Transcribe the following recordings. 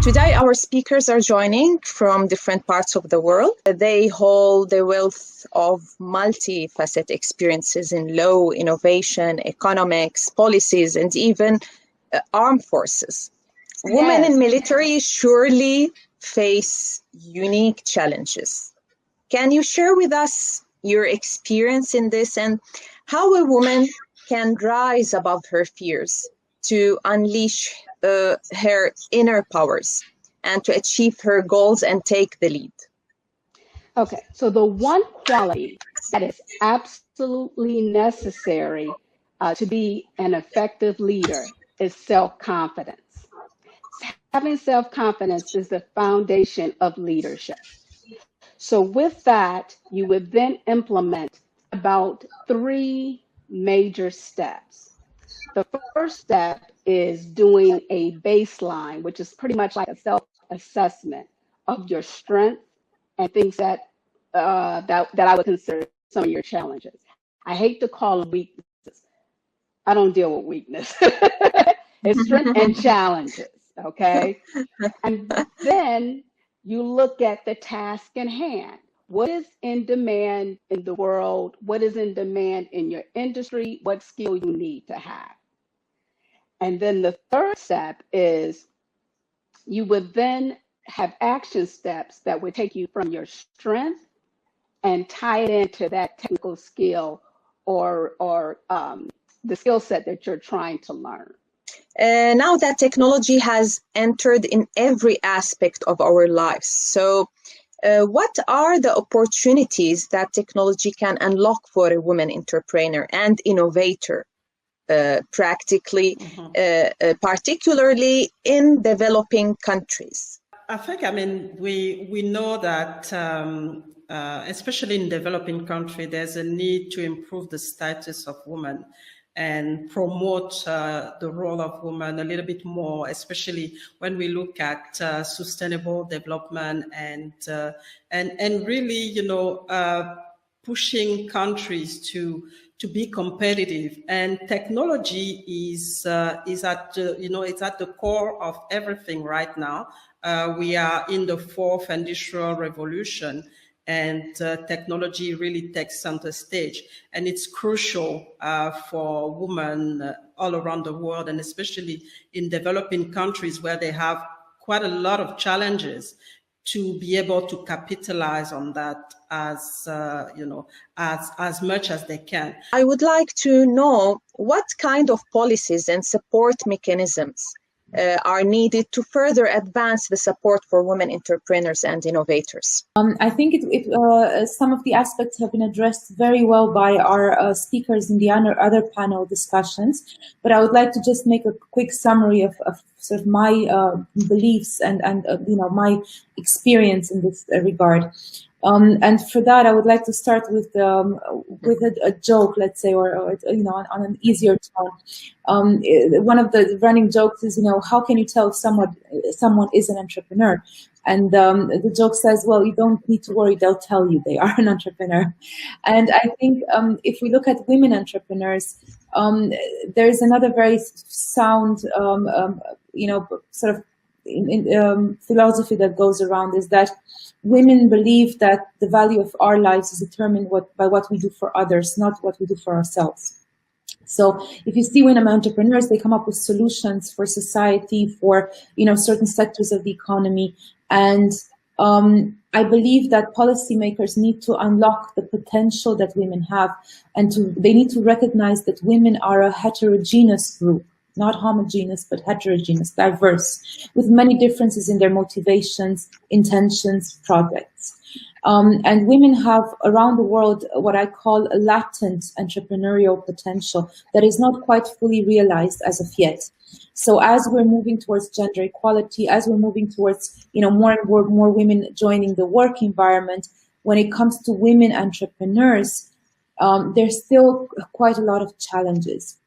Today, our speakers are joining from different parts of the world. They hold a wealth of multifaceted experiences in law, innovation, economics, policies, and even armed forces. Women in military surely face unique challenges. Can you share with us your experience in this and how a woman can rise above her fears to unleash her inner powers and to achieve her goals and take the lead? Okay, so the one quality that is absolutely necessary to be an effective leader is self-confidence. Having self-confidence is the foundation of leadership. So with that, you would then implement about 3 major steps. The first step is doing a baseline, which is pretty much like a self-assessment of your strengths and things that I would consider some of your challenges. I hate to call them weaknesses. I don't deal with weakness. It's strength and challenges, okay? And then you look at the task in hand. What is in demand in the world? What is in demand in your industry? What skill you need to have? And then the third step is you would then have action steps that would take you from your strength and tie it into that technical skill or the skill set that you're trying to learn. Now that technology has entered in every aspect of our lives, so what are the opportunities that technology can unlock for a woman entrepreneur and innovator, practically, particularly in developing countries? I think, we know that, especially in developing countries, there's a need to improve the status of women and promote the role of women a little bit more, especially when we look at sustainable development and really, pushing countries to be competitive. And technology is at it's at the core of everything right now. We are in the 4th industrial revolution, and technology really takes center stage. And it's crucial for women all around the world, and especially in developing countries where they have quite a lot of challenges, to be able to capitalize on that as much as they can. I would like to know what kind of policies and support mechanisms are needed to further advance the support for women entrepreneurs and innovators. I think some of the aspects have been addressed very well by our speakers in the other panel discussions, but I would like to just make a quick summary of sort of my beliefs and my experience in this regard. And for that, I would like to start with a joke, let's say, or on an easier tone. One of the running jokes is, how can you tell if someone is an entrepreneur? And the joke says, well, you don't need to worry, they'll tell you they are an entrepreneur. And I think if we look at women entrepreneurs, there is another very sound, sort of philosophy that goes around, is that women believe that the value of our lives is determined by what we do for others, not what we do for ourselves. So if you see women entrepreneurs, they come up with solutions for society, for certain sectors of the economy. And I believe that policymakers need to unlock the potential that women have, and they need to recognize that women are a heterogeneous group. Not homogeneous, but heterogeneous, diverse, with many differences in their motivations, intentions, projects. And women have around the world what I call a latent entrepreneurial potential that is not quite fully realized as of yet. So as we're moving towards gender equality, as we're moving towards more and more women joining the work environment, when it comes to women entrepreneurs, there's still quite a lot of challenges,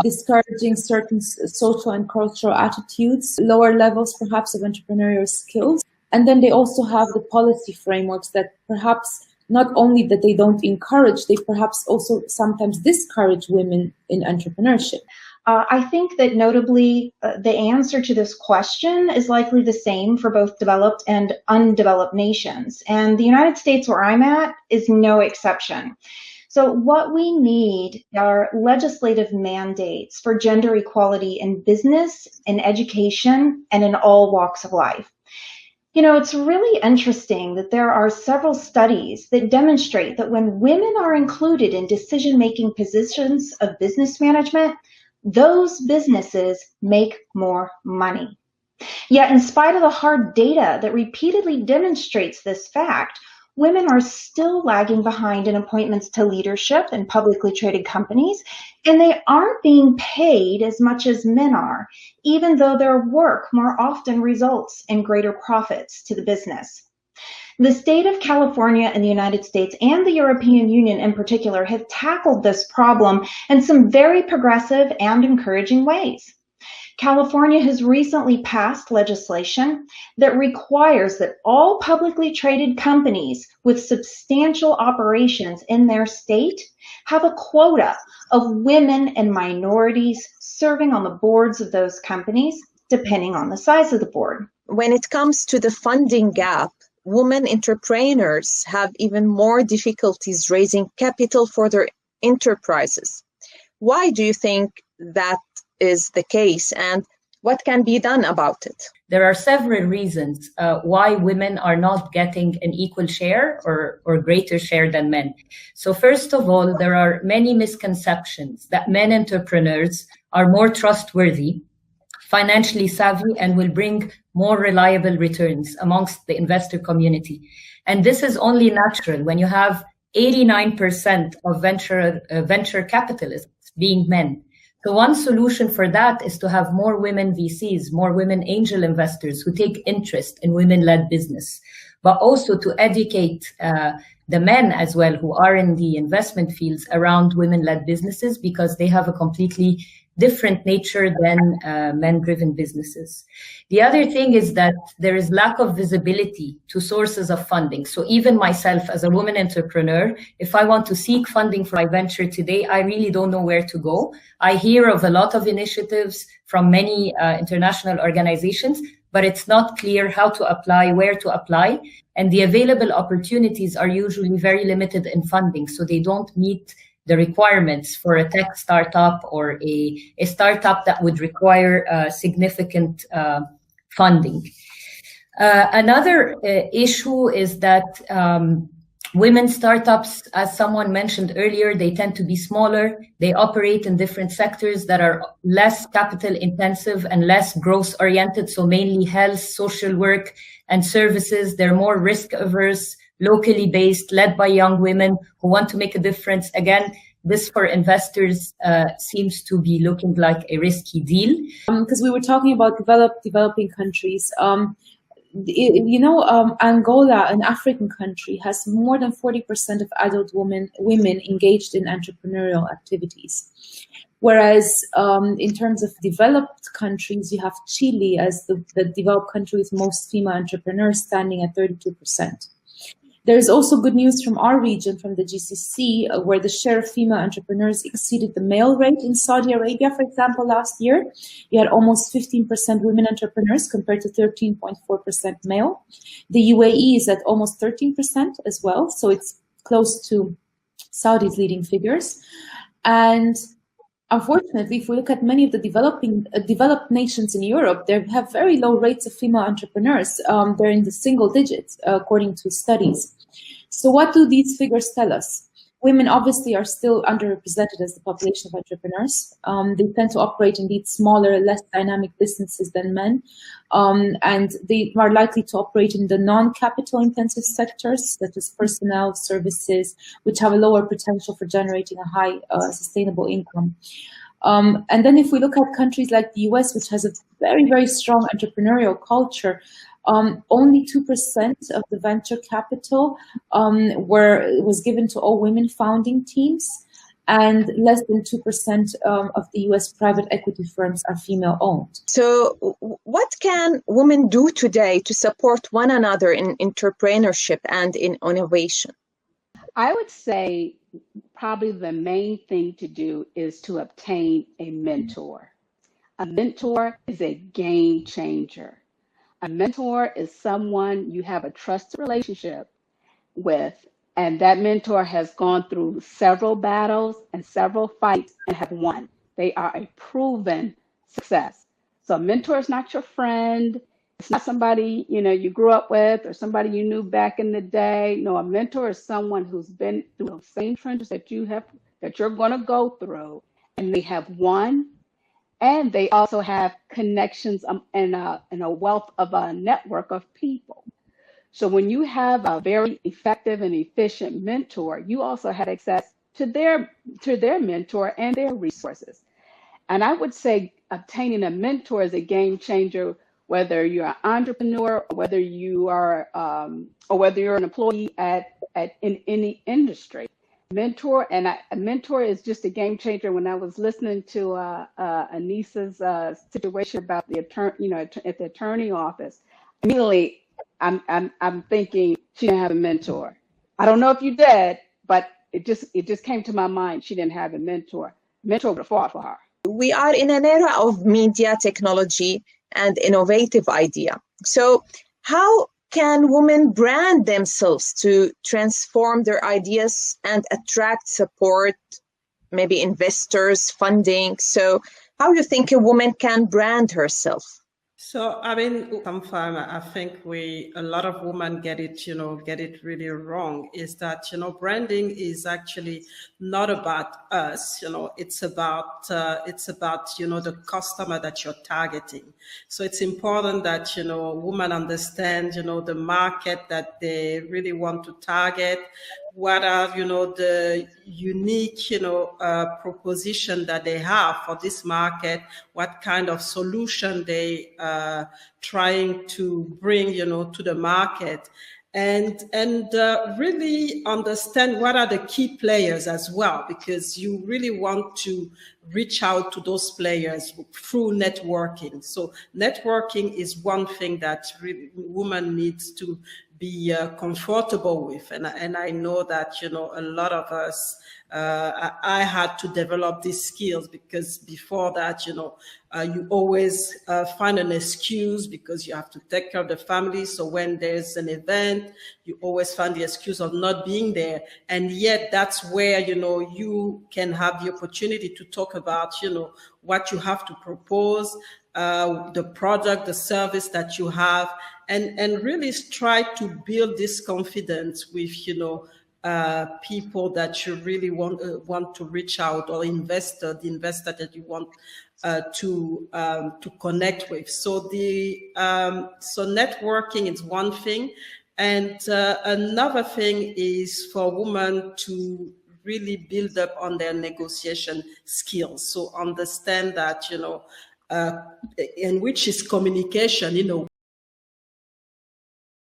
discouraging certain social and cultural attitudes, lower levels perhaps of entrepreneurial skills. And then they also have the policy frameworks that perhaps not only that they don't encourage, they perhaps also sometimes discourage women in entrepreneurship. I think that notably the answer to this question is likely the same for both developed and undeveloped nations. And the United States, where I'm at, is no exception. So what we need are legislative mandates for gender equality in business, in education, and in all walks of life. You know, it's really interesting that there are several studies that demonstrate that when women are included in decision-making positions of business management, those businesses make more money. Yet, in spite of the hard data that repeatedly demonstrates this fact, women are still lagging behind in appointments to leadership in publicly traded companies, and they aren't being paid as much as men are, even though their work more often results in greater profits to the business. The state of California in the United States and the European Union in particular have tackled this problem in some very progressive and encouraging ways. California has recently passed legislation that requires that all publicly traded companies with substantial operations in their state have a quota of women and minorities serving on the boards of those companies, depending on the size of the board. When it comes to the funding gap, women entrepreneurs have even more difficulties raising capital for their enterprises. Why do you think that is the case, and what can be done about it? There are several reasons why women are not getting an equal share or greater share than men. So first of all, there are many misconceptions that men entrepreneurs are more trustworthy, financially savvy, and will bring more reliable returns amongst the investor community. And this is only natural when you have 89% of venture capitalists being men. So one solution for that is to have more women VCs, more women angel investors who take interest in women-led business, but also to educate the men as well who are in the investment fields around women-led businesses, because they have a completely different nature than men-driven businesses. The other thing is that there is lack of visibility to sources of funding. So even myself as a woman entrepreneur, if I want to seek funding for my venture today, I really don't know where to go. I hear of a lot of initiatives from many international organizations, but it's not clear how to apply, where to apply. And the available opportunities are usually very limited in funding, so they don't meet the requirements for a tech startup or a startup that would require significant funding. Another issue is that women startups, as someone mentioned earlier, they tend to be smaller. They operate in different sectors that are less capital intensive and less growth oriented. So mainly health, social work, and services. They're more risk averse, locally based, led by young women who want to make a difference. Again, this for investors seems to be looking like a risky deal. Because we were talking about developing countries. Angola, an African country, has more than 40% of adult women engaged in entrepreneurial activities. Whereas in terms of developed countries, you have Chile as the developed country with most female entrepreneurs, standing at 32%. There is also good news from our region, from the GCC, where the share of female entrepreneurs exceeded the male rate. In Saudi Arabia, for example, last year, you had almost 15% women entrepreneurs compared to 13.4% male. The UAE is at almost 13% as well, so it's close to Saudi's leading figures. And unfortunately, if we look at many of the developed nations in Europe, they have very low rates of female entrepreneurs. They're in the single digits, according to studies. So what do these figures tell us? Women obviously are still underrepresented as the population of entrepreneurs. They tend to operate in these smaller, less dynamic businesses than men. And they are likely to operate in the non-capital intensive sectors, such as personnel, services, which have a lower potential for generating a high sustainable income. And then if we look at countries like the US, which has a very, very strong entrepreneurial culture, only 2% of the venture capital was given to all women founding teams, and less than 2% of the US private equity firms are female owned. So what can women do today to support one another in entrepreneurship and in innovation? I would say probably the main thing to do is to obtain a mentor. A mentor is a game changer. A mentor is someone you have a trusted relationship with, and that mentor has gone through several battles and several fights and have won. They are a proven success. So a mentor is not your friend. It's not somebody, you grew up with or somebody you knew back in the day. No, a mentor is someone who's been through the same trenches that you're going to go through, and they have won. And they also have connections and a wealth of a network of people. So when you have a very effective and efficient mentor, you also have access to their mentor and their resources. And I would say obtaining a mentor is a game changer, whether you're an entrepreneur, or whether you're an employee in any industry. A mentor is just a game changer. When I was listening to Anissa's situation about the attorney, at the attorney office, immediately I'm thinking she didn't have a mentor. I don't know if you did, but it just came to my mind. She didn't have a mentor. Mentor would have fought for her. We are in an era of media technology and innovative idea. So how can women brand themselves to transform their ideas and attract support, maybe investors, funding? So how do you think a woman can brand herself? So, I mean, sometimes I think a lot of women get it really wrong, is that, branding is actually not about us, it's about, the customer that you're targeting. So it's important that, women understand, the market that they really want to target, what are, the unique, proposition that they have for this market, what kind of solution they trying to bring, to the market, and really understand what are the key players as well, because you really want to reach out to those players through networking. So networking is one thing that really women needs to be comfortable with, and I know that a lot of us. I had to develop these skills, because before that, you always find an excuse because you have to take care of the family. So when there's an event, you always find the excuse of not being there. And yet that's where, you can have the opportunity to talk about, what you have to propose, the product, the service that you have, and really try to build this confidence with, people that you really want to reach out, or the investor that you want to connect with. So so networking is one thing, and another thing is for women to really build up on their negotiation skills. So understand that and which is communication.